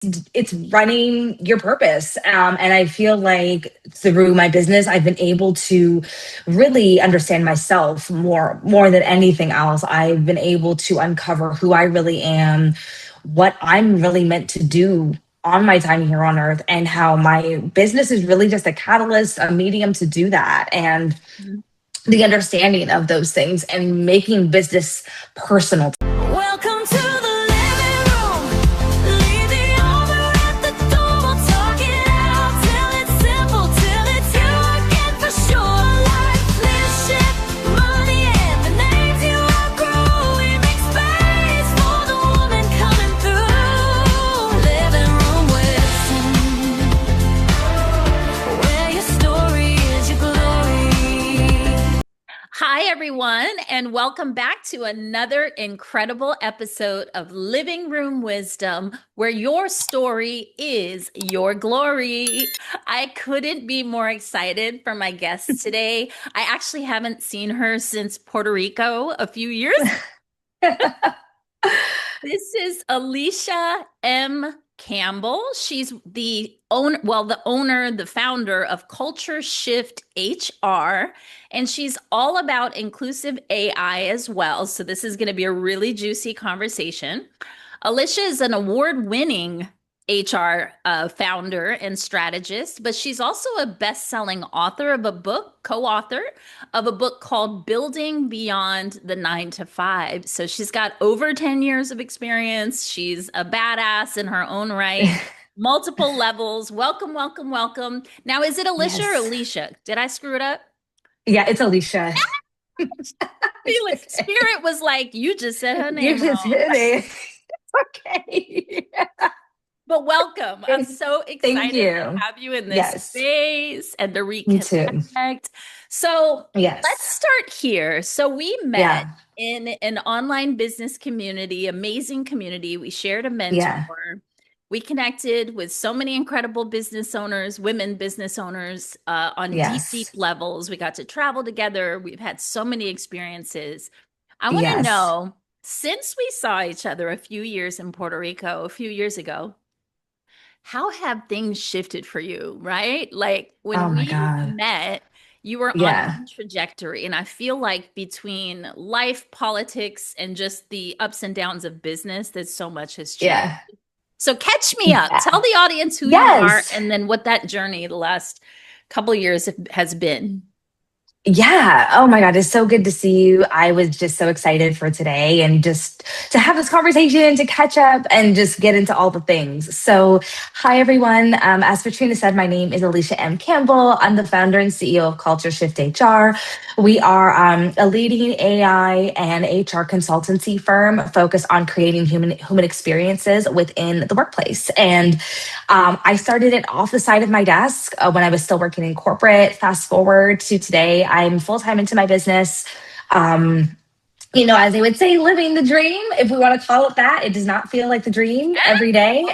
it's running your purpose. And I feel like through my business, I've been able to really understand myself more than anything else. I've been able to uncover who I really am, what I'm really meant to do on my time here on earth, and how my business is really just a catalyst, a medium to do that. And Mhm. the understanding of those things and making business personal. Welcome to the living room. Leave the over at the door. We'll talk it out till it's simple, till it's you again for sure. Life, leadership, money, and the names you outgrow. We make space for the woman coming through. Living room wisdom, where your story is your glory. Hi, everyone, and welcome back to another incredible episode of Living Room Wisdom, where your story is your glory. I couldn't be more excited for my guest today. I actually haven't seen her since Puerto Rico a few years. This is Alysha M. Campbell. She's the owner, the founder of Culture Shift HR, and she's all about inclusive AI as well. So this is going to be a really juicy conversation. Alysha is an award-winning HR founder and strategist, but she's also a best-selling author of a book, co-author of a book called Building Beyond the 9 to 5. So she's got over 10 years of experience. She's a badass in her own right. Multiple levels. Welcome, welcome, welcome. Now, is it Alysha or Yes. Alicia? Did I screw it up? Yeah, it's Alysha. Spirit was like, you just said her You name just wrong. hit it. Okay. But welcome. I'm so excited you. to have you in this Yes. space and to Me too. reconnect. So Yes. let's start here. So we met Yeah. in an online business community, amazing community. We shared a mentor. Yeah. We connected with so many incredible business owners, women business owners on Yes. deep levels. We got to travel together. We've had so many experiences. I want to Yes. know, since we saw each other a few years in Puerto Rico, a few years ago, how have things shifted for you, right? Like when Oh my we God. met, you were on Yeah. a trajectory. And I feel like between life, politics, and just the ups and downs of business, that so much has changed. Yeah. So catch me up. Yeah. Tell the audience who you are and then what that journey the last couple of years has been. Yeah. Oh my God. It's so good to see you. I was just so excited for today and just to have this conversation, to catch up and just get into all the things. So, hi, everyone. As Patrina said, my name is Alysha M. Campbell. I'm the founder and CEO of Culture Shift HR. We are a leading AI and HR consultancy firm focused on creating human experiences within the workplace. And I started it off the side of my desk when I was still working in corporate. Fast forward to today, I'm full time into my business. As they would say, living the dream, if we want to call it that. It does not feel like the dream every day.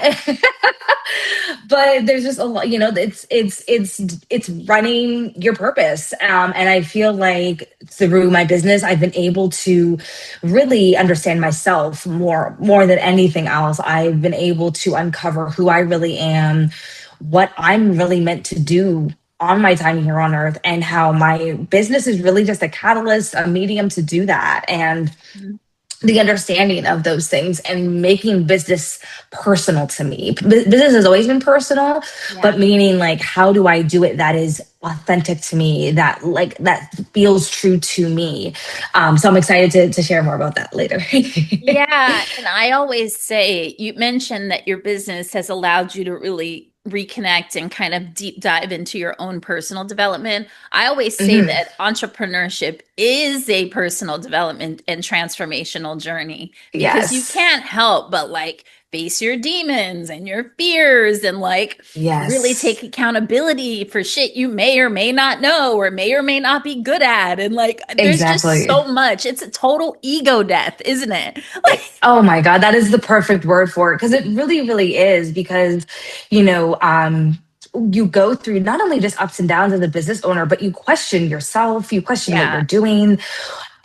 But there's just a lot, it's running your purpose. And I feel like through my business, I've been able to really understand myself more than anything else. I've been able to uncover who I really am, what I'm really meant to do on my time here on earth, and how my business is really just a catalyst, a medium to do that. And the understanding of those things and making business personal to me. Business has always been personal, but meaning like, how do I do it that is authentic to me, that feels true to me. So I'm excited to share more about that later. Yeah. And I always say, you mentioned that your business has allowed you to really reconnect and kind of deep dive into your own personal development. I always say that entrepreneurship is a personal development and transformational journey because you can't help but like face your demons and your fears and like really take accountability for shit you may or may not know or may not be good at. And like, there's just so much. It's a total ego death, isn't it? Like, oh my God, that is the perfect word for it. Because it really, really is. Because, you go through not only just ups and downs as a business owner, but you question yourself, you question what you're doing.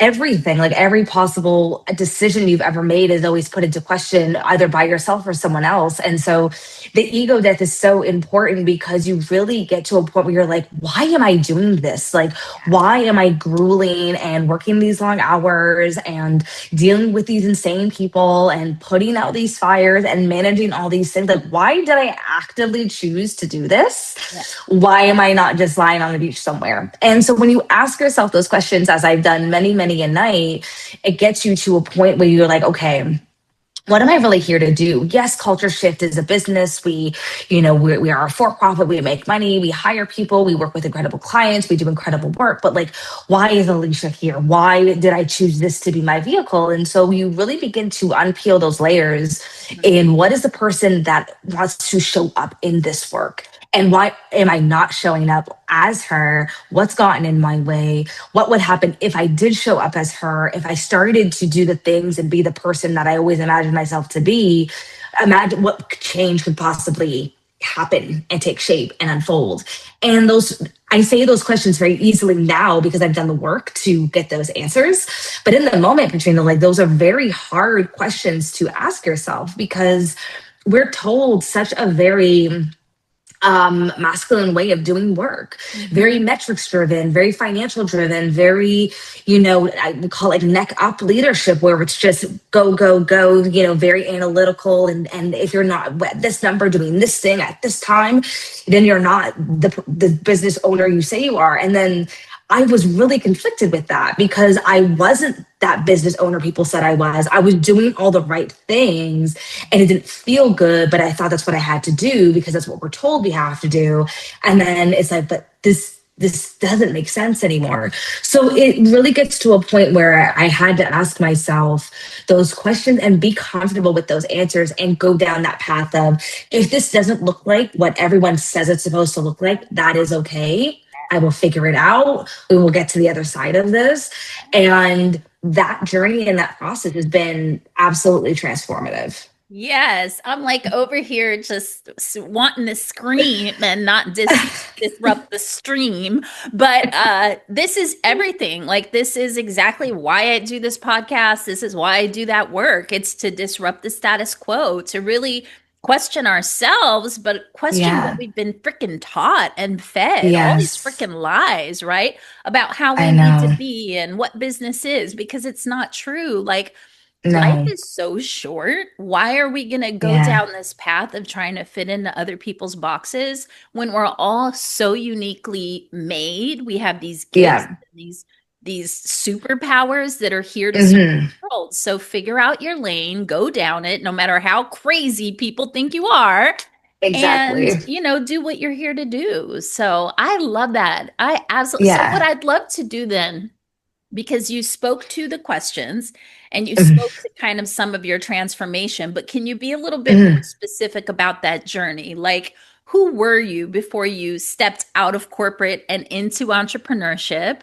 everything, like every possible decision you've ever made is always put into question either by yourself or someone else. And so the ego death is so important because you really get to a point where you're like, why am I doing this? Like, why am I grueling and working these long hours and dealing with these insane people and putting out these fires and managing all these things? Like, why did I actively choose to do this? Yeah. Why am I not just lying on the beach somewhere? And so when you ask yourself those questions, as I've done many a night, it gets you to a point where you're like, okay, what am I really here to do? Yes, Culture Shift is a business. We are a for-profit. We make money. We hire people. We work with incredible clients. We do incredible work. But like, why is Alysha here? Why did I choose this to be my vehicle? And so you really begin to unpeel those layers in what is the person that wants to show up in this work? And why am I not showing up as her? What's gotten in my way? What would happen if I did show up as her? If I started to do the things and be the person that I always imagined myself to be, imagine what change could possibly happen and take shape and unfold. And I say those questions very easily now because I've done the work to get those answers. But in the moment, Patrina, like those are very hard questions to ask yourself because we're told such a very masculine way of doing work, very metrics driven, very financial driven, very, I would call it neck up leadership where it's just go, go, go, very analytical. And if you're not at this number doing this thing at this time, then you're not the business owner you say you are. And then I was really conflicted with that because I wasn't that business owner people said I was. I was doing all the right things and it didn't feel good, but I thought that's what I had to do because that's what we're told we have to do. And then it's like, but this doesn't make sense anymore. So it really gets to a point where I had to ask myself those questions and be comfortable with those answers and go down that path of, if this doesn't look like what everyone says it's supposed to look like, that is okay. I will figure it out. We will get to the other side of this. And that journey and that process has been absolutely transformative. Yes, I'm like over here just wanting to scream and not disrupt the stream. But this is everything. Like, this is exactly why I do this podcast. This is why I do that work. It's to disrupt the status quo, to really question ourselves, but question what we've been freaking taught and fed, all these freaking lies, right? About how we need to be and what business is, because it's not true. Like, life is so short. Why are we going to go down this path of trying to fit into other people's boxes when we're all so uniquely made? We have these gifts, and these superpowers that are here to serve the world. So figure out your lane, go down it, no matter how crazy people think you are. Exactly. And, do what you're here to do. So I love that. I absolutely. So what I'd love to do then, because you spoke to the questions and you spoke to kind of some of your transformation, but can you be a little bit more specific about that journey? Like, who were you before you stepped out of corporate and into entrepreneurship?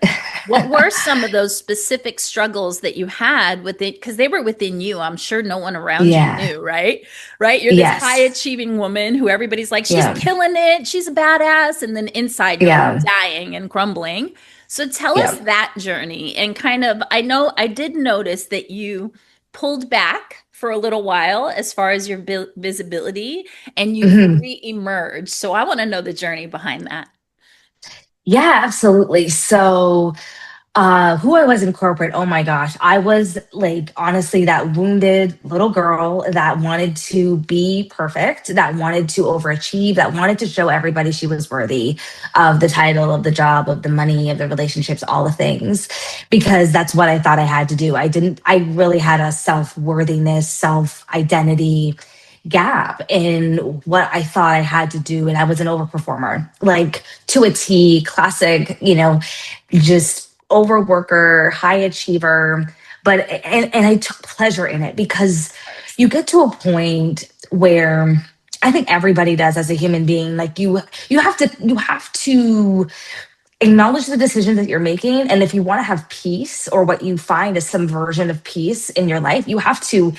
What were some of those specific struggles that you had with it? Because they were within you. I'm sure no one around you knew, right? Right? You're this high achieving woman who everybody's like, she's killing it. She's a badass. And then inside you're dying and crumbling. So tell us that journey and kind of, I know I did notice that you pulled back for a little while as far as your visibility and you re-emerged. So I want to know the journey behind that. Yeah, absolutely. So who I was in corporate, oh my gosh, I was like, honestly, that wounded little girl that wanted to be perfect, that wanted to overachieve, that wanted to show everybody she was worthy of the title, of the job, of the money, of the relationships, all the things, because that's what I thought I had to do. I really had a self-worthiness, self-identity gap in what I thought I had to do. And I was an overperformer, like to a T, classic, just overworker, high achiever, and I took pleasure in it because you get to a point where I think everybody does as a human being, like you have to acknowledge the decisions that you're making. And if you want to have peace, or what you find is some version of peace in your life, you have to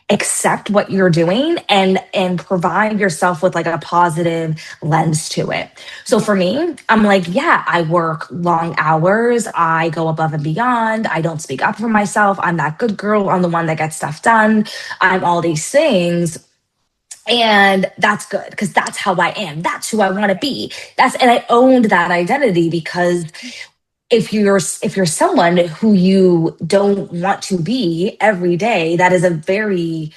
accept what you're doing and provide yourself with like a positive lens to it. So for me, I'm like, yeah, I work long hours, I go above and beyond, I don't speak up for myself, I'm that good girl, I'm the one that gets stuff done, I'm all these things. And that's good because that's how I am. That's who I want to be. And I owned that identity, because if you're someone who you don't want to be every day, that is a very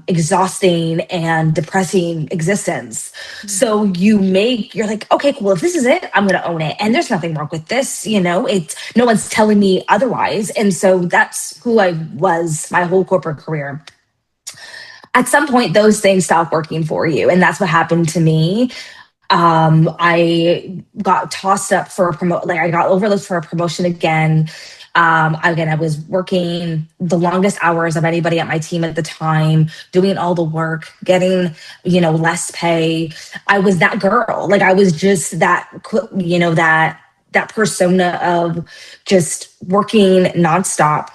exhausting and depressing existence. So you're like, okay, cool. If this is it, I'm going to own it. And there's nothing wrong with this. It's no one's telling me otherwise. And so that's who I was my whole corporate career. At some point, those things stop working for you. And that's what happened to me. I got tossed up for a I got overlooked for a promotion again. I was working the longest hours of anybody at my team at the time, doing all the work, getting, less pay. I was that girl. Like I was just that, that persona of just working nonstop,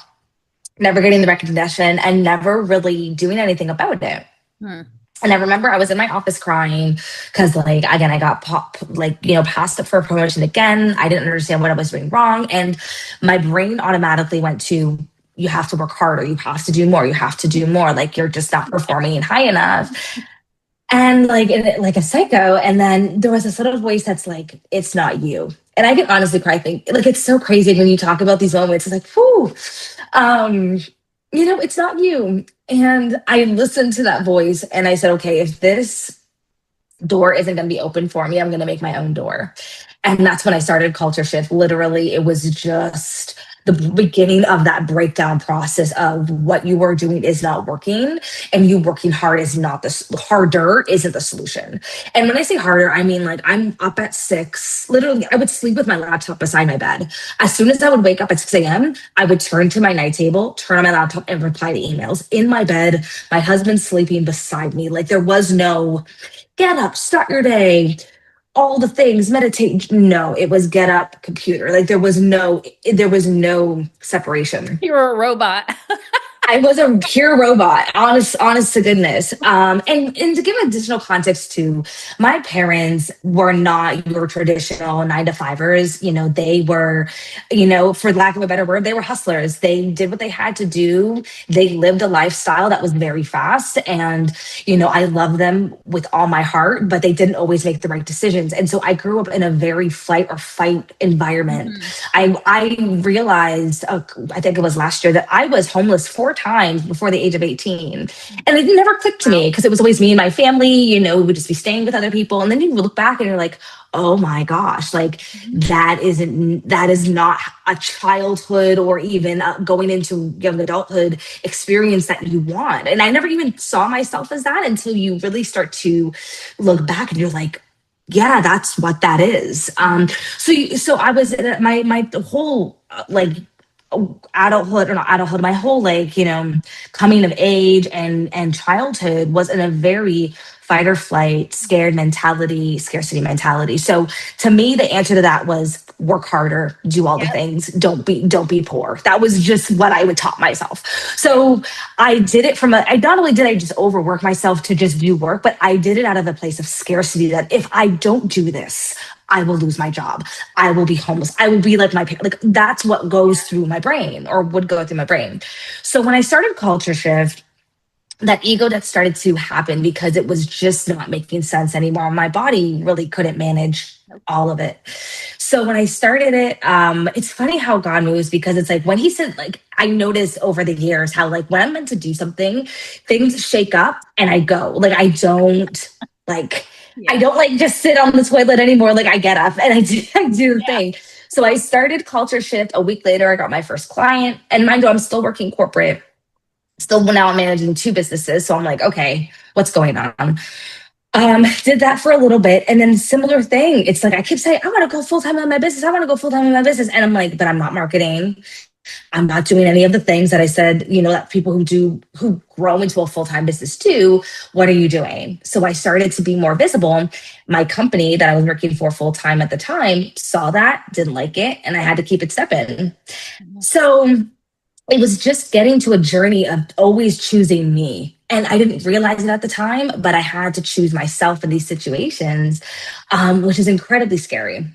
never getting the recognition, and never really doing anything about it. And I remember I was in my office crying because, like, again, I got passed up for a promotion again. I didn't understand what I was doing wrong. And my brain automatically went to, you have to work harder. You have to do more. You have to do more. Like, you're just not performing high enough. And like a psycho. And then there was this little voice that's like, it's not you. And I can honestly cry. Like, it's so crazy when you talk about these moments. It's like, whew, it's not you. And I listened to that voice and I said, okay, if this door isn't going to be open for me, I'm going to make my own door. And that's when I started Culture Shift. Literally, it was just the beginning of that breakdown process of what you were doing is not working, and you working hard is not harder isn't the solution. And when I say harder, I mean, like, I'm up at 6. Literally, I would sleep with my laptop beside my bed. As soon as I would wake up at 6 a.m., I would turn to my night table, turn on my laptop, and reply to emails in my bed. My husband's sleeping beside me. Like, there was no get up, start your day, all the things, meditate. No, it was get up, computer. Like there was no separation. You're a robot. I was a pure robot, honest to goodness. And to give additional context too, my parents were not your traditional 9-to-5ers. They were, for lack of a better word, they were hustlers. They did what they had to do. They lived a lifestyle that was very fast. And, I love them with all my heart, but they didn't always make the right decisions. And so I grew up in a very flight or fight environment. I realized, I think it was last year, that I was homeless 4 times before the age of 18. And it never clicked to me because it was always me and my family, we would just be staying with other people. And then you look back and you're like, oh my gosh, like that is not a childhood or even going into young adulthood experience that you want. And I never even saw myself as that until you really start to look back and you're like, yeah, that's what that is. So I was in my whole adulthood, or not adulthood, my whole coming of age and childhood was in a very fight or flight, scarcity mentality. So to me, the answer to that was work harder, do all the things, don't be poor. That was just what I would taught myself. So I did it not only did I just overwork myself to just do work, but I did it out of a place of scarcity, that if I don't do this, I will lose my job. I will be homeless. I will be like my parents. Like, that's what goes through my brain, or would go through my brain. So when I started Culture Shift, that ego that started to happen because it was just not making sense anymore. My body really couldn't manage all of it. So when I started it, it's funny how God moves, because it's like when he said, like, I noticed over the years how, like, when I'm meant to do something, things shake up and I go. Like, I don't just sit on the toilet anymore. Like, I get up and I do the thing. So I started Culture Shift. A week later, I got my first client. And mind you, I'm still working corporate. Now I'm managing 2 businesses. So I'm like, okay, what's going on? Did that for a little bit. And then similar thing. It's like, I keep saying, I want to go full-time in my business. I want to go full-time in my business. And I'm like, but I'm not marketing. I'm not doing any of the things that I said, that people who grow into a full-time business do. What are you doing? So I started to be more visible. My company that I was working for full-time at the time saw that, didn't like it, and I had to keep it stepping. So it was just getting to a journey of always choosing me. And I didn't realize it at the time, but I had to choose myself in these situations, which is incredibly scary,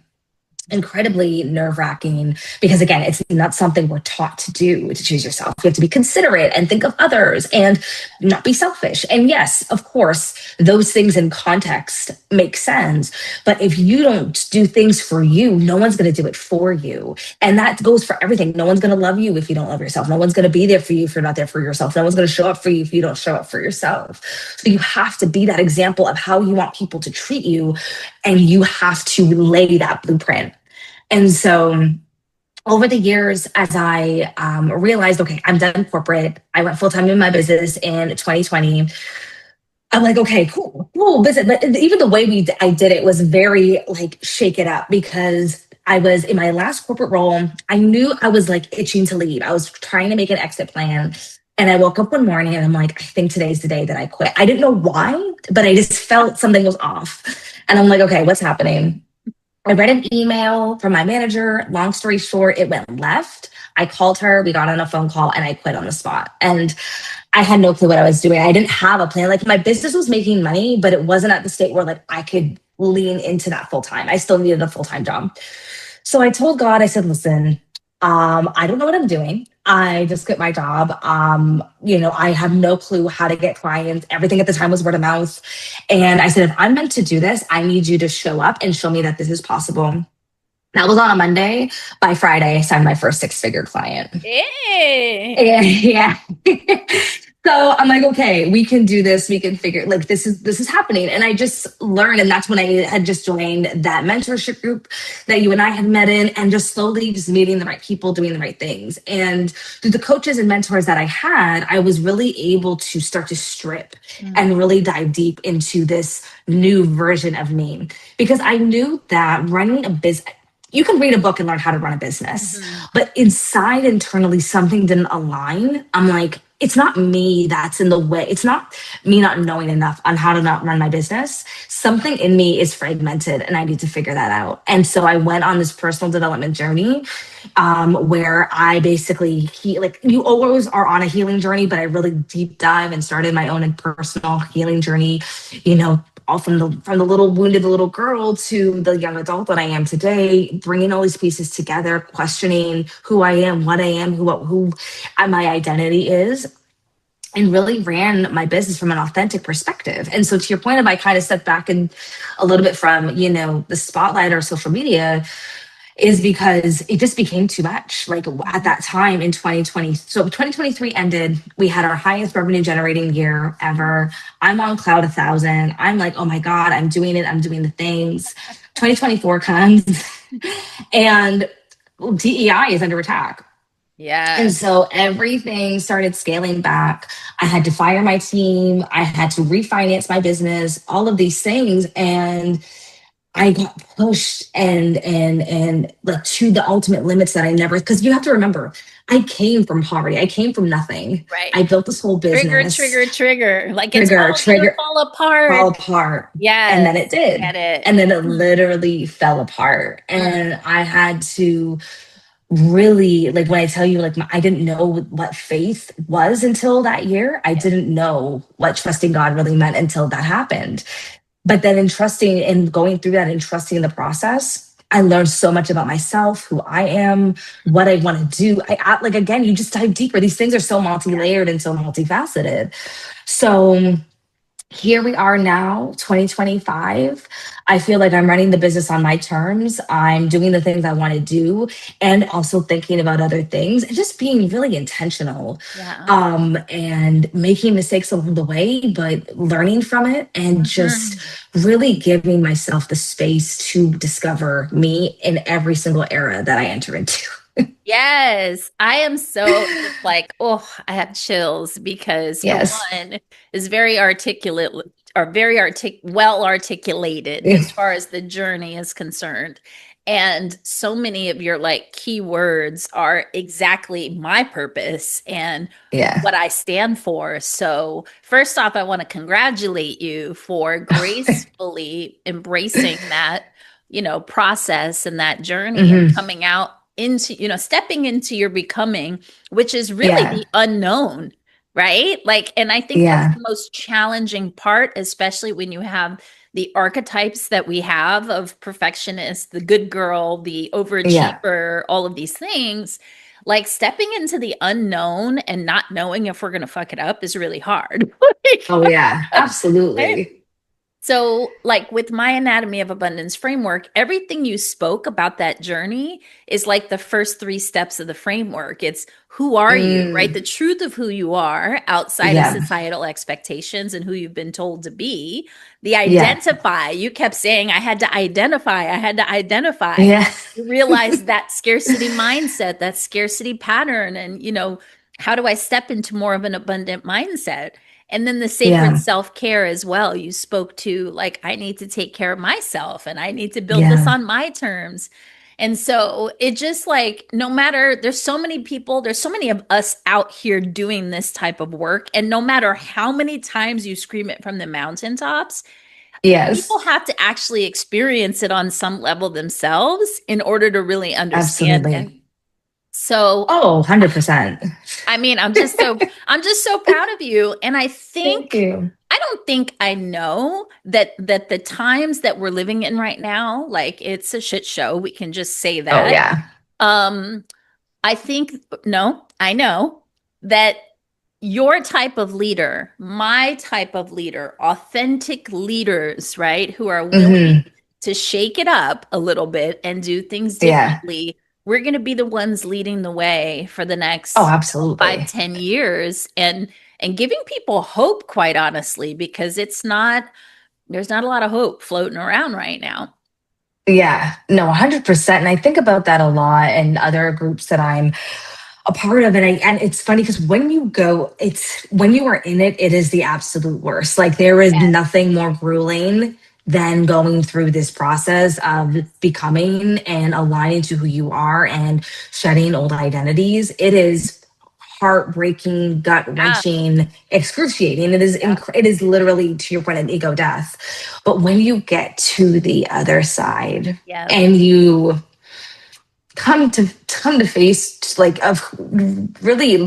incredibly nerve-wracking, because again, it's not something we're taught to do, to choose yourself. You have to be considerate and think of others and not be selfish. And yes, of course, those things in context make sense, but if you don't do things for you, no one's going to do it for you. And that goes for everything. No one's going to love you if you don't love yourself. No one's going to be there for you if you're not there for yourself. No one's going to show up for you if you don't show up for yourself. So you have to be that example of how you want people to treat you, and you have to lay that blueprint. And so over the years, as I realized, okay, I'm done corporate, I went full time in my business in 2020. I'm like, okay, cool business. But even the way I did it was very like shake it up, because I was in my last corporate role. I knew I was like itching to leave. I was trying to make an exit plan. And I woke up one morning and I'm like, I think today's the day that I quit. I didn't know why, but I just felt something was off. And I'm like, okay, what's happening? I read an email from my manager. Long story short, it went left. I called her, we got on a phone call, and I quit on the spot. And I had no clue what I was doing. I didn't have a plan. Like, my business was making money, but it wasn't at the state where like I could lean into that full time. I still needed a full-time job. So I told God, I said, listen, I don't know what I'm doing. I just quit my job. I have no clue how to get clients. Everything at the time was word of mouth. And I said, if I'm meant to do this, I need you to show up and show me that this is possible. That was on a Monday. By Friday, I signed my first six-figure client. Hey. And, yeah. So I'm like, okay, we can do this. We can figure, like, this is happening. And I just learned, and that's when I had just joined that mentorship group that you and I had met in, and just slowly just meeting the right people, doing the right things. And through the coaches and mentors that I had, I was really able to start to strip and really dive deep into this new version of me, because I knew that running a business, you can read a book and learn how to run a business, but inside, internally, something didn't align. I'm like, it's not me that's in the way. It's not me not knowing enough on how to not run my business. Something in me is fragmented, and I need to figure that out. And so I went on this personal development journey, where I basically like, you always are on a healing journey, but I really deep dive and started my own personal healing journey, all from the little wounded little girl to the young adult that I am today, bringing all these pieces together, questioning who I am, what I am, who my identity is, and really ran my business from an authentic perspective. And so, to your point, if I kind of step back and a little bit from, the spotlight or social media, is because it just became too much. Like, at that time in 2020, so 2023 ended, we had our highest revenue generating year ever. I'm on cloud 1,000. I'm like, oh my God, I'm doing it. I'm doing the things. 2024 comes and DEI is under attack. Yeah. And so everything started scaling back. I had to fire my team. I had to refinance my business, all of these things. And I got pushed and like to the ultimate limits that I never, because you have to remember, I came from poverty. I came from nothing. Right. I built this whole business. Trigger. Like, it's all trigger, fall apart. Fall apart. Yeah. And then it did. Get it. And then it literally fell apart. And I had to really, like, when I tell you, like, I didn't know what faith was until that year. I didn't know what trusting God really meant until that happened. But then in trusting and going through that and trusting the process, I learned so much about myself, who I am, what I want to do. Like, again, you just dive deeper. These things are so multi-layered and so multifaceted. So here we are now, 2025. I feel like I'm running the business on my terms. I'm doing the things I want to do, and also thinking about other things, and just being really intentional. And making mistakes along the way, but learning from it, and just really giving myself the space to discover me in every single era that I enter into. Yes, I am so like, oh, I have chills, because one is very articulate, or well articulated as far as the journey is concerned. And so many of your like keywords are exactly my purpose and Yeah. what I stand for. So, first off, I want to congratulate you for gracefully embracing that, process and that journey and Hmm. coming out into, stepping into your becoming, which is really Yeah. the unknown, right? Like, and I think that's Yeah. the most challenging part, especially when you have the archetypes that we have of perfectionist, the good girl, the Yeah. overachiever, all of these things. Like stepping into the unknown and not knowing if we're going to fuck it up is really hard. Oh yeah, Right? absolutely. So, like with my Anatomy of Abundance framework, everything you spoke about that journey is like the first three steps of the framework. It's who are you, right? The Mm, truth of who you are outside of yeah. societal expectations and who you've been told to be. The Yeah. identify, you kept saying, I had to identify, I had to identify. Yeah. You realize that scarcity mindset, that scarcity pattern, and, how do I step into more of an abundant mindset? And then the sacred Yeah. self care as well. You spoke to, like, I need to take care of myself and I need to build this Yeah. on my terms. And so it just like, no matter, there's so many people, there's so many of us out here doing this type of work. And no matter how many times you scream it from the mountaintops, Yes. people have to actually experience it on some level themselves in order to really understand it. Absolutely. So, Oh, 100%. I mean, I'm just so proud of you. And Thank you. I don't think I know that the times that we're living in right now, like it's a shit show. We can just say Oh that. yeah. Um, I think no, I know that your type of leader, my type of leader, authentic leaders, right, who are willing Hmm. to shake it up a little bit and do things Yeah. differently, we're going to be the ones leading the way for the Oh, next five, absolutely. 10 years, and giving people hope, quite honestly, because there's not a lot of hope floating around right now. Yeah. No, 100%. And I think about that a lot in other groups that I'm a part of. And it's funny because when you are in it, it is the absolute worst. Like there is Yeah. nothing more grueling than going through this process of becoming and aligning to who you are and shedding old identities. It is heartbreaking, gut Yeah. wrenching, excruciating. Yeah. It is literally, to your point, an ego death. But when you get to the other side Yeah. and you come to face like of really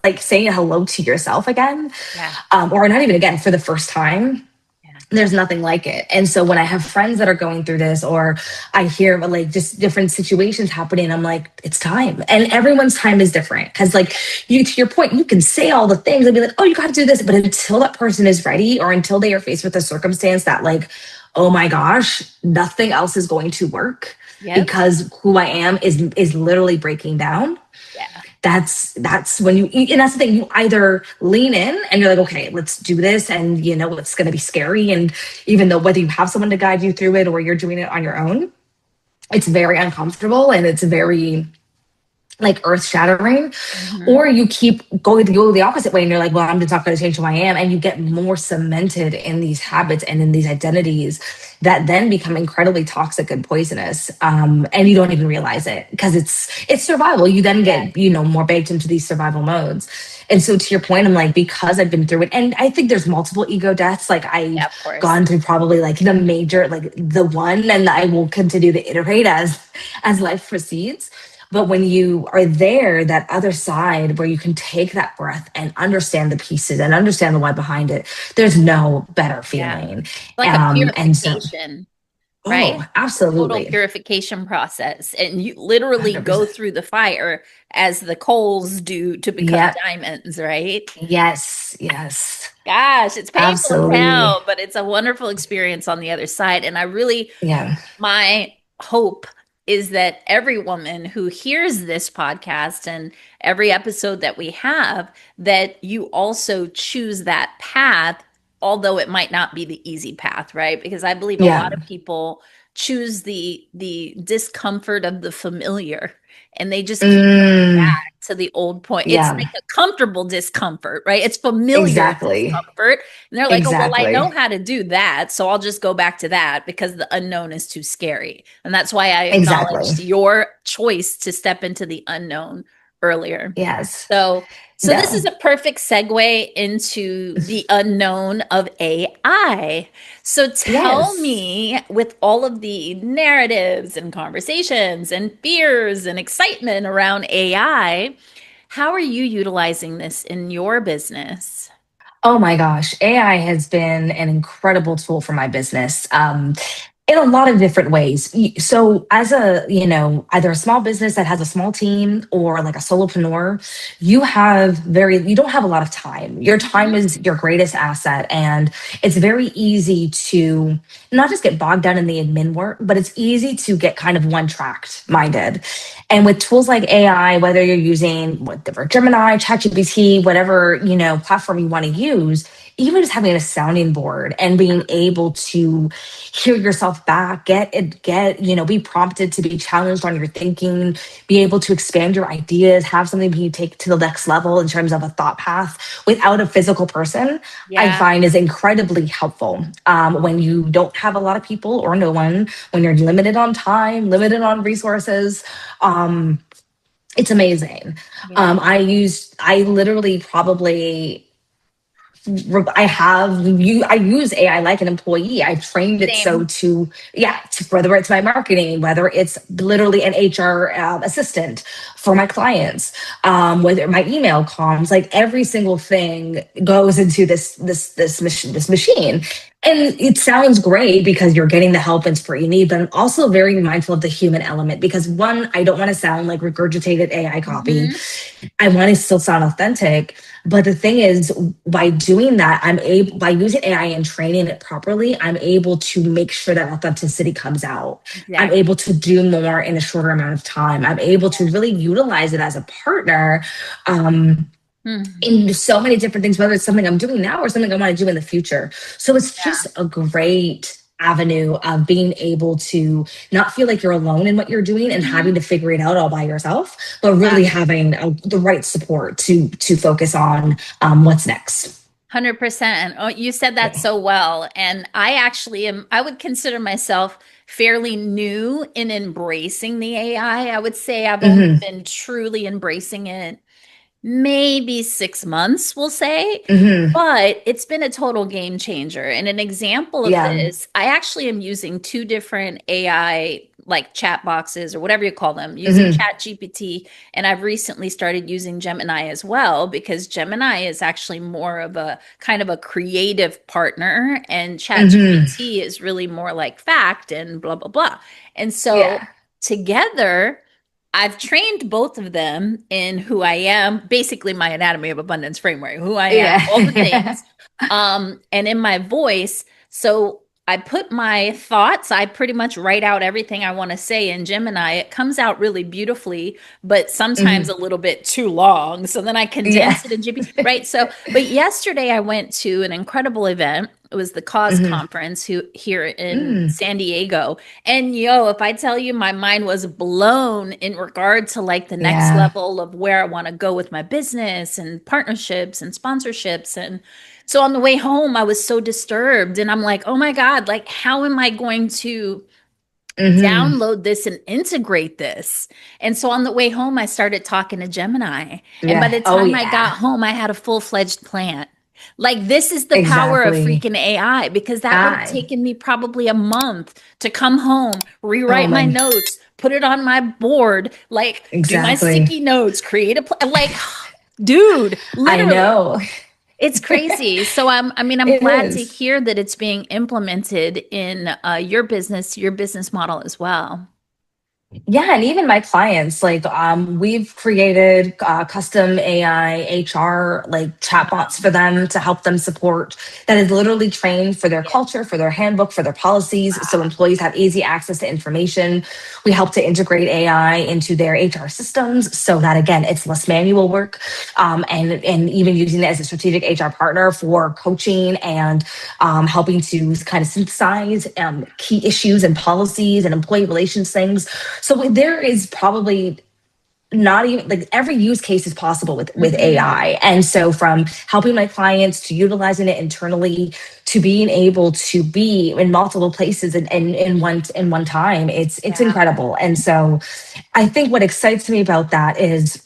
like saying hello to yourself again, Yeah. or not even again, for the first time, Yeah. there's nothing like it. And so when I have friends that are going through this, or I hear like just different situations happening, I'm like, it's time. And everyone's time is different. Cause like you, to your point, you can say all the things and be like, oh, you got to do this. But until that person is ready, or until they are faced with a circumstance that like, oh my gosh, nothing else is going to work Yep. because who I am is literally breaking down. Yeah. That's when and that's the thing, you either lean in and you're like, okay, let's do this, and it's going to be scary, and even though whether you have someone to guide you through it or you're doing it on your own, it's very uncomfortable and it's very like earth shattering. Mhm. Or you keep going to go the opposite way and you're like, well, I'm just not going to change who I am, and you get more cemented in these habits and in these identities that then become incredibly toxic and poisonous, and you don't even realize it because it's survival. You then Yeah. get more baked into these survival modes. And so to your point, I'm like, because I've been through it, and I think there's multiple ego deaths. Like Yeah, I've of course. gone through probably like the major, like the one, and I will continue to iterate as life proceeds. But when you are there, that other side where you can take that breath and understand the pieces and understand the why behind it, there's no better Yeah. feeling. Like a And so, purification, right? oh, Total absolutely. purification process. And you literally go 100%. through the fire as the coals do to become Yep. diamonds, right? Yes. Yes. Gosh, it's painful as Absolutely. hell, but it's a wonderful experience on the other side. And Yeah. my hope is that every woman who hears this podcast and every episode that we have, that you also choose that path, although it might not be the easy path, right? Because I believe a lot Yeah. of people choose the discomfort of the familiar, and they just keep coming Mm, back to the old point. It's Yeah, like a comfortable discomfort, right? It's familiar exactly. discomfort. And they're like, oh, well, I know Exactly. how to do that. So I'll just go back to that because the unknown is too scary. And that's why I Exactly. acknowledged your choice to step into the unknown earlier. Yes. So this is No. a perfect segue into the unknown of AI. So tell Yes. me, with all of the narratives and conversations and fears and excitement around AI, how are you utilizing this in your business? Oh my gosh, AI has been an incredible tool for my business. In a lot of different ways. So, as a, either a small business that has a small team or like a solopreneur, you don't have a lot of time. Your time Mhm. is your greatest asset. And it's very easy to not just get bogged down in the admin work, but it's easy to get kind of one tracked minded. And with tools like AI, whether you're using whatever, Gemini, ChatGPT, whatever, platform you want to use, even just having a sounding board and being able to hear yourself back, be prompted to be challenged on your thinking, be able to expand your ideas, have something you take to the next level in terms of a thought path without a physical person, I Yeah, find is incredibly helpful when you don't have a lot of people or no one, when you're limited on time, limited on resources. Um, it's amazing. yeah, I literally probably I use AI like an employee. I've trained it so same. to, yeah, whether it's my marketing, whether it's literally an HR assistant for my clients, whether my email comms, like every single thing goes into this machine. And it sounds great because you're getting the help and support you need, but I'm also very mindful of the human element because one, I don't want to sound like regurgitated AI copy. Mhm. I want to still sound authentic. But the thing is, by doing that, by using AI and training it properly, I'm able to make sure that authenticity comes out. I'm Exactly. able to do more in a shorter amount of time. I'm able to really utilize it as a partner. Mhm. In so many different things, whether it's something I'm doing now or something I want to do in the future. So it's Yeah. just a great avenue of being able to not feel like you're alone in what you're doing and Mhm. having to figure it out all by yourself, but really having the right support to focus on what's next. 100%. Oh, you said that Yeah. so well. And I actually I would consider myself fairly new in embracing the AI. I would say I've only Hmm. been truly embracing it maybe 6 months, we'll say. Hmm. But it's been a total game changer. And an example of Yeah. this, I actually am using two different AI like chat boxes or whatever you call them, using Hmm. Chat GPT. And I've recently started using Gemini as well because Gemini is actually more of a kind of a creative partner, and Chat Hmm. GPT is really more like fact and blah, blah, blah. And so Yeah. together, I've trained both of them in who I am, basically my anatomy of abundance framework, who I am, all the Yeah. things, and in my voice. So I put my thoughts, I pretty much write out everything I want to say in Gemini. It comes out really beautifully, but sometimes Hmm. a little bit too long. So then I Yeah. condense it in GPT, right? So, but yesterday I went to an incredible event. It was the Cause Hmm. Conference here in Mm. San Diego. And yo, if I tell you my mind was blown in regard to like the next Yeah. level of where I want to go with my business and partnerships and sponsorships. And so on the way home, I was so disturbed. And I'm like, oh my God, like, how am I going to Hmm. download this and integrate this? And so on the way home, I started talking to Gemini. And by Yeah. the Oh time I yeah. got home, I had a full-fledged plan. Like, this is the power of Exactly. freaking AI, because that would have I. taken me probably a month to come home, Oh rewrite my my. notes, put it on my board, like do my Exactly. sticky notes, create a plan. Like, dude, I literally. know. It's crazy. So I'm It glad to is. hear that it's being implemented in your business model as well. Yeah, and even my clients, like we've created custom AI HR like chatbots for them to help them support that is literally trained for their Yeah. culture, for their handbook, for their policies, so employees have easy access to information. We help to integrate AI into their HR systems so that again it's less manual work, and even using it as a strategic HR partner for coaching and helping to kind of synthesize key issues and policies and employee relations things. So there is probably not even like every use case is possible with Mhm. AI. And so from helping my clients to utilizing it internally to being able to be in multiple places in one time, it's Yeah. incredible. And so I think what excites me about that is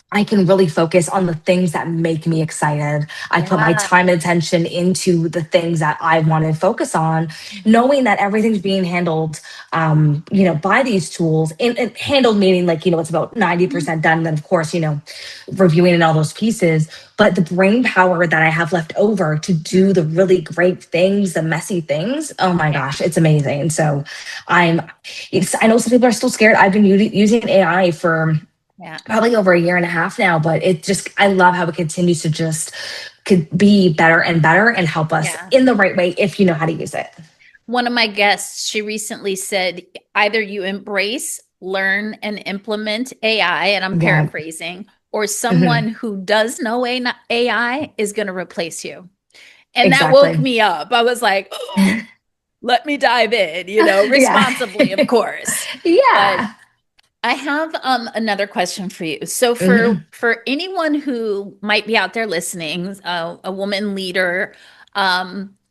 I can really focus on the things that make me excited. I put my Yeah. time and attention into the things that I want to focus on, knowing that everything's being handled, by these tools. And handled meaning like, it's about 90% done. And then, of course, reviewing and all those pieces. But the brain power that I have left over to do the really great things, the messy things, oh my gosh, it's amazing. So I know some people are still scared. I've been using AI for Yeah. probably over a year and a half now, but I love how it continues to just could be better and better and help us Yeah. in the right way if you know how to use it. One of my guests, she recently said, either you embrace, learn, and implement AI, and I'm Yeah. paraphrasing, or Mhm. someone who does know AI is going to replace you. And that woke Exactly. me up. I was like, let me dive in, Yeah. responsibly, of course. But Yeah. I have another question for you. So Mhm. for anyone who might be out there listening, a woman leader,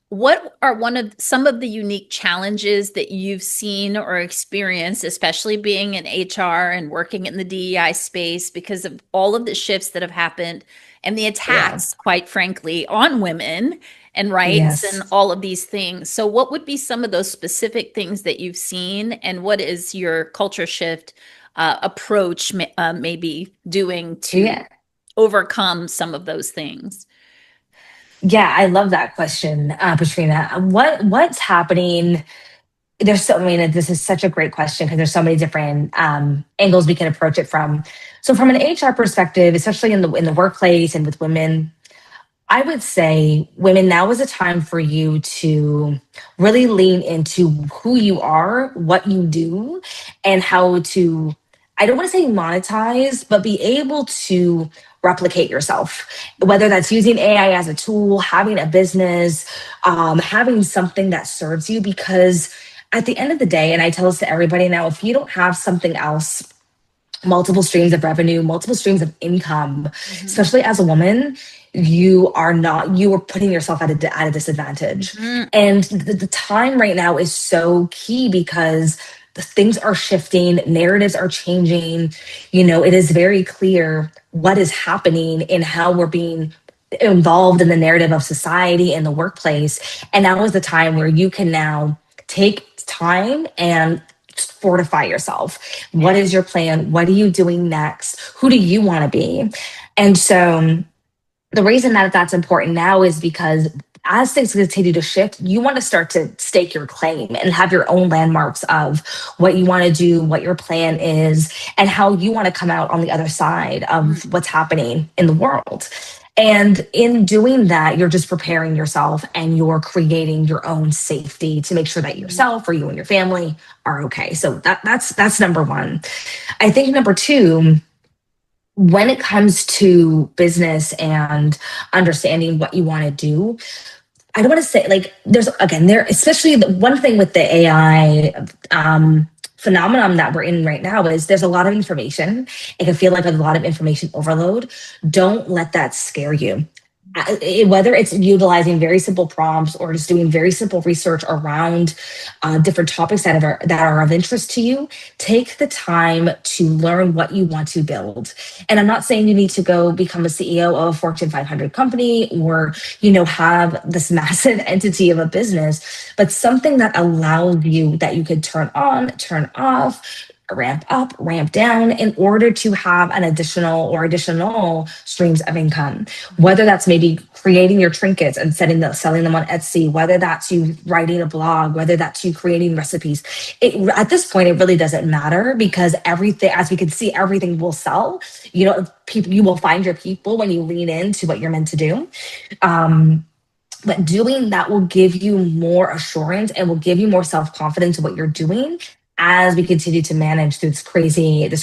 what are some of the unique challenges that you've seen or experienced, especially being in HR and working in the DEI space, because of all of the shifts that have happened and the Yeah. attacks, quite frankly, on women and rights and Yes. all of these things. So what would be some of those specific things that you've seen, and what is your culture shift approach maybe doing to Yeah. overcome some of those things? Yeah, I love that question, Patrina. What's happening? This is such a great question because there's so many different angles we can approach it from. So, from an HR perspective, especially in the workplace and with women, I would say, women, now is a time for you to really lean into who you are, what you do, and how to, I don't want to say monetize, but be able to replicate yourself, whether that's using AI as a tool, having a business, having something that serves you. Because at the end of the day, and I tell this to everybody now, if you don't have something else, multiple streams of revenue, multiple streams of income, Mhm. especially as a woman, you are putting yourself at a disadvantage. Mhm. And the time right now is so key because the things are shifting, narratives are changing. It is very clear what is happening in how we're being involved in the narrative of society and the workplace. And now is the time where you can now take time and fortify yourself. What Yeah. is your plan? What are you doing next? Who do you want to be? And so the reason that that's important now is because as things continue to shift, you want to start to stake your claim and have your own landmarks of what you want to do, what your plan is, and how you want to come out on the other side Mm. of what's happening in the world. And in doing that, you're just preparing yourself and you're creating your own safety to make sure that yourself or you and your family are okay. So that's number one. I think number two, when it comes to business and understanding what you want to do, I don't want to say like there's again there, especially the one thing with the AI phenomenon that we're in right now is there's a lot of information. It can feel like a lot of information overload. Don't let that scare you. Whether it's utilizing very simple prompts or just doing very simple research around different topics that are of interest to you, take the time to learn what you want to build. And I'm not saying you need to go become a CEO of a Fortune 500 company or have this massive entity of a business, but something that allows you that you could turn on, turn off, ramp up, ramp down in order to have an additional streams of income. Whether that's maybe creating your trinkets and selling them on Etsy, whether that's you writing a blog, whether that's you creating recipes. At this point, it really doesn't matter because everything, as we can see, everything will sell. People, you will find your people when you lean into what you're meant to do. But doing that will give you more assurance and will give you more self-confidence in what you're doing as we continue to manage through this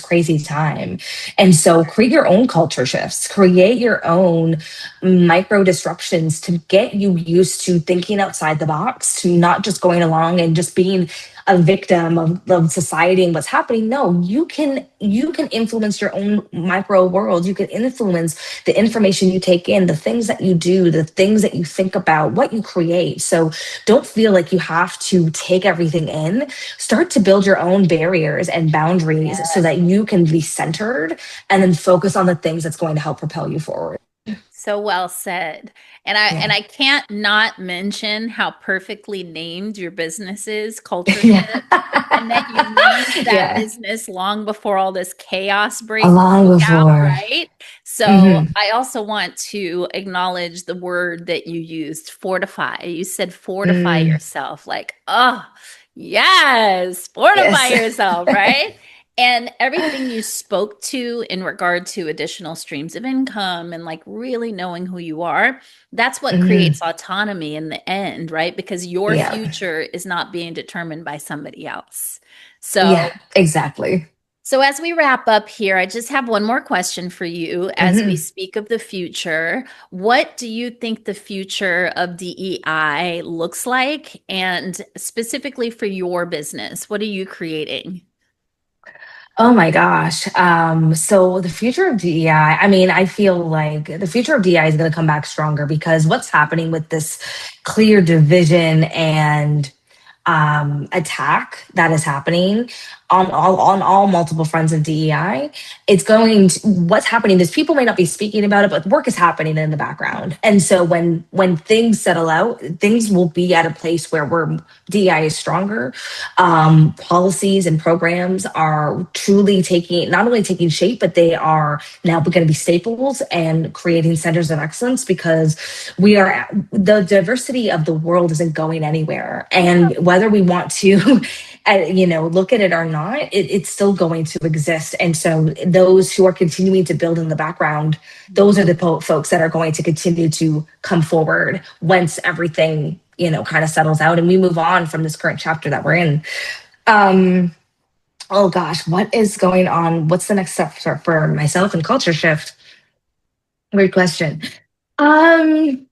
crazy time. And so create your own culture shifts, create your own micro disruptions to get you used to thinking outside the box, to not just going along and just being a victim of society and what's happening. No, you can influence your own micro world. You can influence the information you take in, the things that you do, the things that you think about, what you create. So don't feel like you have to take everything in. Start to build your own barriers and boundaries so that you can be centered and then focus on the things that's going to help propel you forward. So well said. And I Yeah. can't not mention how perfectly named your business is, Culture Yeah. Shift, and that you named that Yeah. business long before all this chaos Long broke out, before. right? So Hmm. I also want to acknowledge the word that you used, fortify. You said fortify Mm, yourself, like, oh, yes, fortify yes. yourself, right? And everything you spoke to in regard to additional streams of income and like really knowing who you are, that's what Hmm. creates autonomy in the end, right? Because your Yeah. future is not being determined by somebody else. Yeah, So, exactly. so as we wrap up here, I just have one more question for you as we Hmm. speak of the future. What do you think the future of DEI looks like? And specifically for your business, what are you creating? Oh my gosh. So the future of DEI, I mean, I feel like the future of DEI is going to come back stronger because what's happening with this clear division and attack that is happening on all multiple fronts of DEI. What's happening is people may not be speaking about it, but work is happening in the background. And so when things settle out, things will be at a place where DEI is stronger. Policies and programs are truly taking not only taking shape, but they are now going to be staples and creating centers of excellence because the diversity of the world isn't going anywhere, and whether we want to look at it or not, it's still going to exist. And so those who are continuing to build in the background, those are the folks that are going to continue to come forward once everything kind of settles out and we move on from this current chapter that we're in. um oh gosh, what is going on? What's the next step for myself and Culture Shift? Great question. um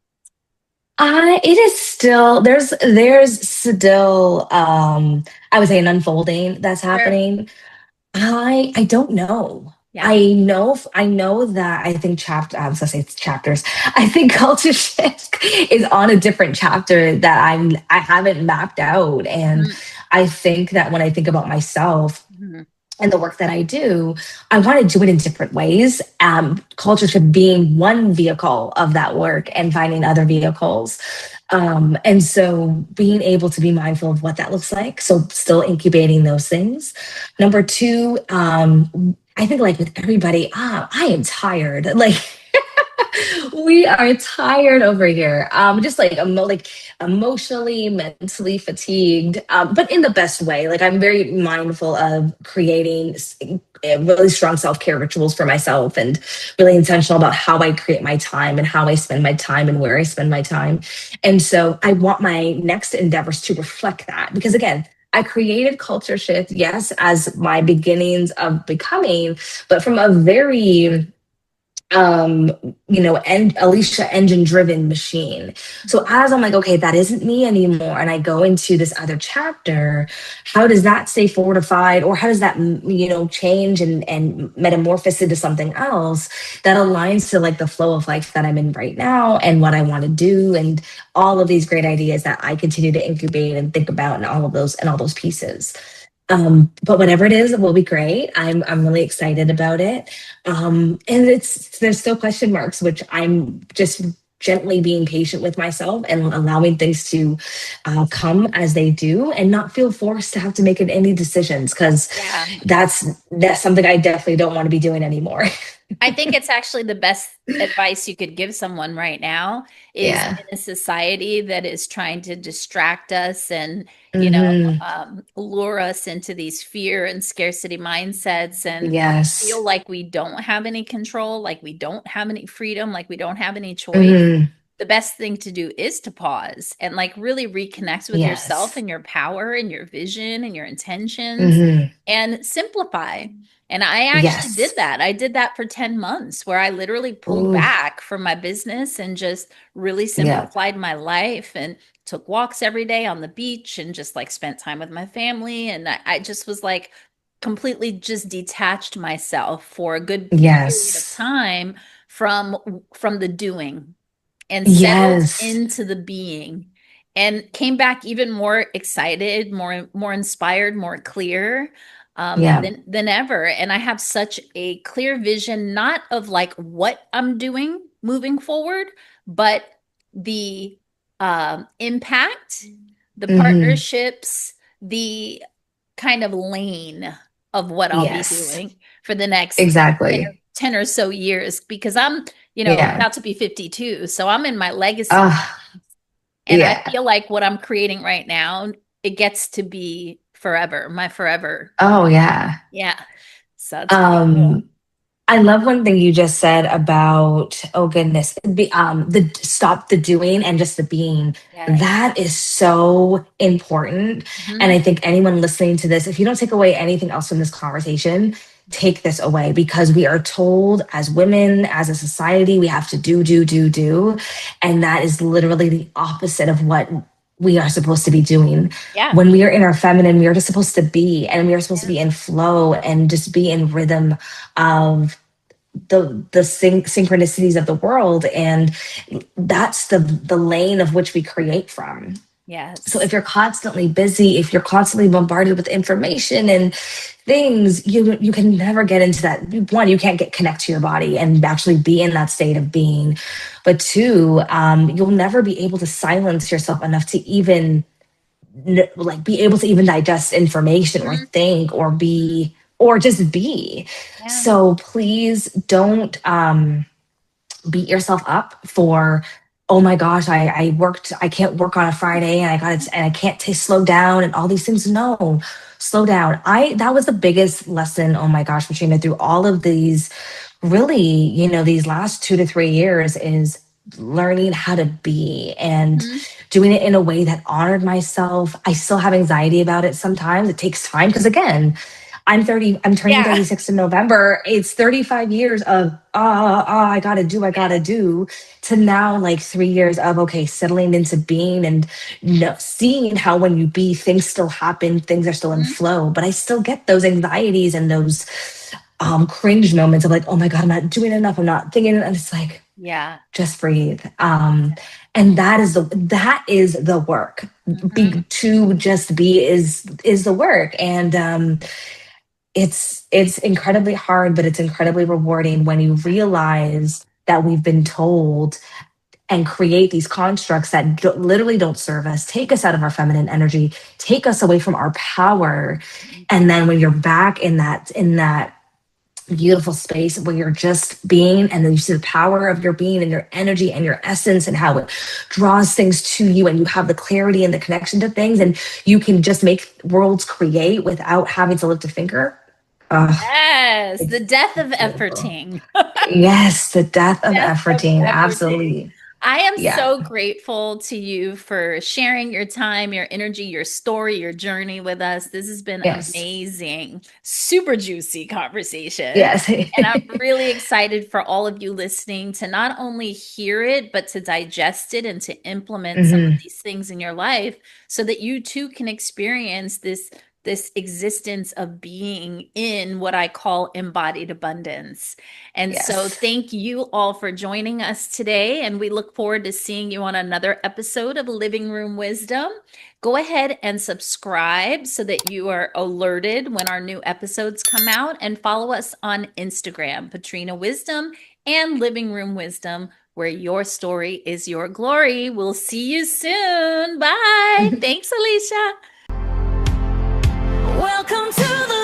it is still there's still I would say an unfolding that's Sure. happening. I don't know. Yeah. I know that I think I was gonna say it's chapters. I think Culture Shift is on a different chapter that I haven't mapped out. And Mhm. I think that when I think about myself Mhm. and the work that I do, I want to do it in different ways. Culture Shift being one vehicle of that work and finding other vehicles. And so being able to be mindful of what that looks like. So still incubating those things. Number two, I think like with everybody, I am tired. Like we are tired over here. Just like emotionally, mentally fatigued, but in the best way. Like I'm very mindful of creating really strong self-care rituals for myself and really intentional about how I create my time and how I spend my time and where I spend my time. And so I want my next endeavors to reflect that because again, I created Culture Shift, yes, as my beginnings of becoming, but from a very um and Alysha engine driven machine. So as I'm like, okay, that isn't me anymore, and I go into this other chapter, how does that stay fortified, or how does that change and metamorphose into something else that aligns to like the flow of life that I'm in right now and what I want to do, and all of these great ideas that I continue to incubate and think about, and all those pieces. But whatever it is, it will be great. I'm really excited about it. And there's still question marks, which I'm just gently being patient with myself and allowing things to come as they do, and not feel forced to have to make any decisions because Yeah. that's something I definitely don't want to be doing anymore. I think it's actually the best advice you could give someone right now is Yeah. in a society that is trying to distract us and, Hmm. lure us into these fear and scarcity mindsets and Yes. feel like we don't have any control, like we don't have any freedom, like we don't have any choice. Hmm. The best thing to do is to pause and like really reconnect with yourself Yes. and your power and your vision and your intentions Hmm. and simplify. And I actually did Yes. that. I did that for 10 months where I literally pulled Ooh. back from my business and just really Yeah. simplified my life and took walks every day on the beach and just like spent time with my family. And I just was like completely just detached myself for a good period of Yes. time from the doing and settled Yes. into the being and came back even more excited, more inspired, more clear Yeah. than ever. And I have such a clear vision, not of like what I'm doing moving forward, but the impact, the Hmm. partnerships, the kind of lane of what I'll be Yes. doing for the next 10 Exactly. 10 or so years because I'm, Yeah. about to be 52. So I'm in my legacy. Oh, And I yeah. feel like what I'm creating right now, it gets to be forever, my forever. Oh, yeah. Yeah. So it's pretty cool. Um, I love one thing you just said about, oh goodness, the stop the doing and just the being. Yeah. That is so important. And Hmm. I think anyone listening to this, if you don't take away anything else from this conversation, take this away, because we are told as women, as a society, we have to do, do, do, do. And that is literally the opposite of what we are supposed to be doing. Yeah. When we are in our feminine, we are just supposed to be, and we are supposed to Yeah. be in flow and just be in rhythm of the synchronicities of the world, and that's the lane of which we create from. So Yes. if you're constantly busy, if you're constantly bombarded with information and things, you can never get into that. One, you can't get connect to your body and actually be in that state of being, but two, you'll never be able to silence yourself enough to even like be able to even digest information or Mhm. think or Mhm. be or just be. Yeah. So please don't beat yourself up for, oh my gosh, I can't work on a Friday and I can't slow down and all these things. No, slow down. That was the biggest lesson, oh my gosh, Patrina, through all of these, really, these last 2 to 3 years, is learning how to be and Mhm. doing it in a way that honored myself. I still have anxiety about it sometimes. It takes time because, again, I'm 30, I'm turning Yeah. 36 in November. It's 35 years of I gotta do, to now like 3 years of, okay, settling into being and seeing how when you be, things still happen, things are still in Mhm. flow, but I still get those anxieties and those cringe moments of like, oh my God, I'm not doing enough. I'm not thinking, and it's like, Yeah. just breathe. And that is the work. Mhm. To just be is the work. And it's incredibly hard, but it's incredibly rewarding when you realize that we've been told and create these constructs that literally don't serve us, take us out of our feminine energy, take us away from our power. And then when you're back in that beautiful space where you're just being, and then you see the power of your being and your energy and your essence and how it draws things to you, and you have the clarity and the connection to things, and you can just make worlds create without having to lift a finger. Yes. The It's death of beautiful. efforting. Yes, the death of Death of efforting. efforting. Absolutely. I am Yeah. so grateful to you for sharing your time, your energy, your story, your journey with us. This has been Yes. amazing, super juicy conversation. Yes. And I'm really excited for all of you listening to not only hear it, but to digest it and to implement some of Hmm. these things in your life so that you too can experience this existence of being in what I call embodied abundance. And so, Yes. thank you all for joining us today. And we look forward to seeing you on another episode of Living Room Wisdom. Go ahead and subscribe so that you are alerted when our new episodes come out. And follow us on Instagram, Patrina Wisdom and Living Room Wisdom, where your story is your glory. We'll see you soon. Bye. Thanks, Alysha. Welcome to the